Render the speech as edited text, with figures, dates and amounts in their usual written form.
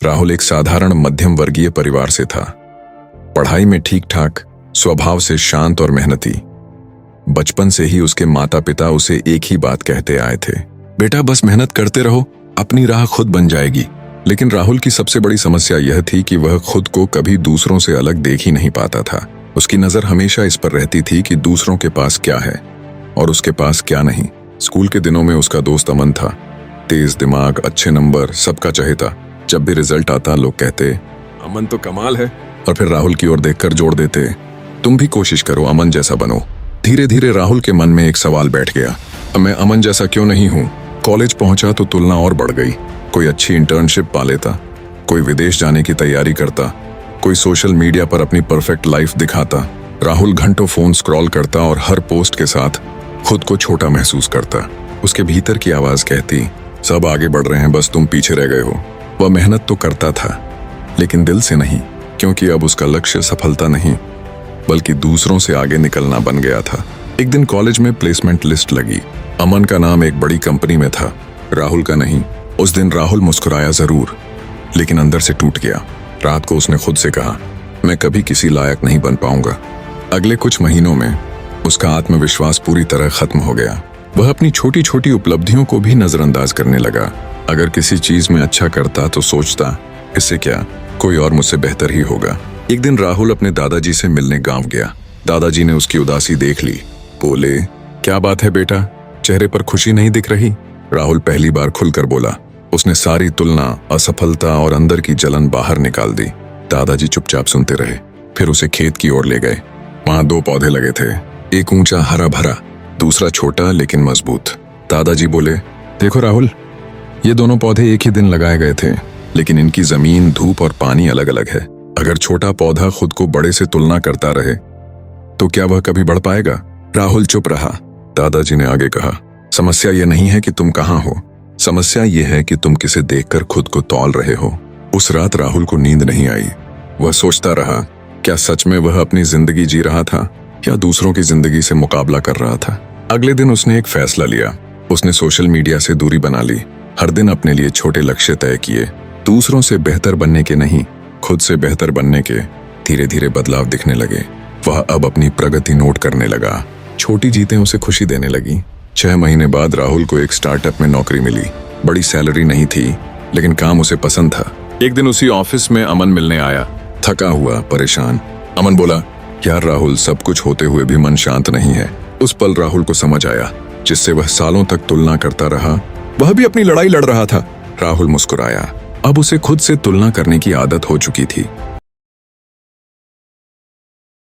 राहुल एक साधारण मध्यम वर्गीय परिवार से था। पढ़ाई में ठीक ठाक, स्वभाव से शांत और मेहनती। बचपन से ही उसके माता पिता उसे एक ही बात कहते आए थे, बेटा बस मेहनत करते रहो, अपनी राह खुद बन जाएगी। लेकिन राहुल की सबसे बड़ी समस्या यह थी कि वह खुद को कभी दूसरों से अलग देख ही नहीं पाता था। उसकी नजर हमेशा इस पर रहती थी कि दूसरों के पास क्या है और उसके पास क्या नहीं। स्कूल के दिनों में उसका दोस्त अमन था। तेज दिमाग, अच्छे नंबर, सबका चहेता। जब भी रिजल्ट आता लोग कहते अमन तो कमाल है, और फिर राहुल की ओर देखकर जोड़ देते, तुम भी कोशिश करो, अमन जैसा बनो। धीरे धीरे राहुल के मन में एक सवाल बैठ गया, मैं अमन जैसा क्यों नहीं हूँ। कॉलेज पहुंचा तो तुलना और बढ़ गई। कोई अच्छी इंटर्नशिप पा लेता, कोई विदेश जाने की तैयारी करता, कोई सोशल मीडिया पर अपनी परफेक्ट लाइफ दिखाता। राहुल घंटों फोन स्क्रॉल करता और हर पोस्ट के साथ खुद को छोटा महसूस करता। उसके भीतर की आवाज कहती, सब आगे बढ़ रहे हैं, बस तुम पीछे रह गए हो। वह मेहनत तो करता था, लेकिन दिल से नहीं, क्योंकि अब उसका लक्ष्य सफलता नहीं बल्कि दूसरों से आगे निकलना बन गया था। एक दिन कॉलेज में प्लेसमेंट लिस्ट लगी। अमन का नाम एक बड़ी कंपनी में था, राहुल का नहीं। उस दिन राहुल मुस्कुराया जरूर, लेकिन अंदर से टूट गया। रात को उसने खुद से कहा, मैं कभी किसी लायक नहीं बन पाऊंगा। अगले कुछ महीनों में उसका आत्मविश्वास पूरी तरह खत्म हो गया। वह अपनी छोटी छोटी उपलब्धियों को भी नजरअंदाज करने लगा। अगर किसी चीज में अच्छा करता तो सोचता, इससे क्या, कोई और मुझसे बेहतर ही होगा। एक दिन राहुल अपने दादाजी से मिलने गांव गया। दादाजी ने उसकी उदासी देख ली। बोले, क्या बात है बेटा, चेहरे पर खुशी नहीं दिख रही। राहुल पहली बार खुलकर बोला। उसने सारी तुलना, असफलता और अंदर की जलन बाहर निकाल दी। दादाजी चुपचाप सुनते रहे, फिर उसे खेत की ओर ले गए। वहां 2 पौधे लगे थे, एक ऊंचा हरा भरा, दूसरा छोटा लेकिन मजबूत। दादाजी बोले, देखो राहुल, ये दोनों पौधे एक ही दिन लगाए गए थे, लेकिन इनकी जमीन, धूप और पानी अलग अलग है। अगर छोटा पौधा खुद को बड़े से तुलना करता रहे तो क्या वह कभी बढ़ पाएगा। राहुल चुप रहा। दादाजी ने आगे कहा, समस्या यह नहीं है कि तुम कहाँ हो, समस्या यह है कि तुम किसे देखकर खुद को तौल रहे हो। उस रात राहुल को नींद नहीं आई। वह सोचता रहा, क्या सच में वह अपनी जिंदगी जी रहा था या दूसरों की जिंदगी से मुकाबला कर रहा था। अगले दिन उसने एक फैसला लिया। उसने सोशल मीडिया से दूरी बना ली। हर दिन अपने लिए छोटे लक्ष्य तय किए, दूसरों से बेहतर बनने के नहीं, खुद से बेहतर बनने के। धीरे धीरे बदलाव दिखने लगे। वह अब अपनी प्रगति नोट करने लगा। छोटी जीतें उसे खुशी देने लगी। 6 महीने बाद राहुल को एक स्टार्टअप में नौकरी मिली। बड़ी सैलरी नहीं थी, लेकिन काम उसे पसंद था। एक दिन उसी ऑफिस में अमन मिलने आया, थका हुआ, परेशान। अमन बोला, यार राहुल, सब कुछ होते हुए भी मन शांत नहीं है। उस पल राहुल को समझ आया, जिससे वह सालों तक तुलना करता रहा, वह भी अपनी लड़ाई लड़ रहा था। राहुल मुस्कुराया। अब उसे खुद से तुलना करने की आदत हो चुकी थी।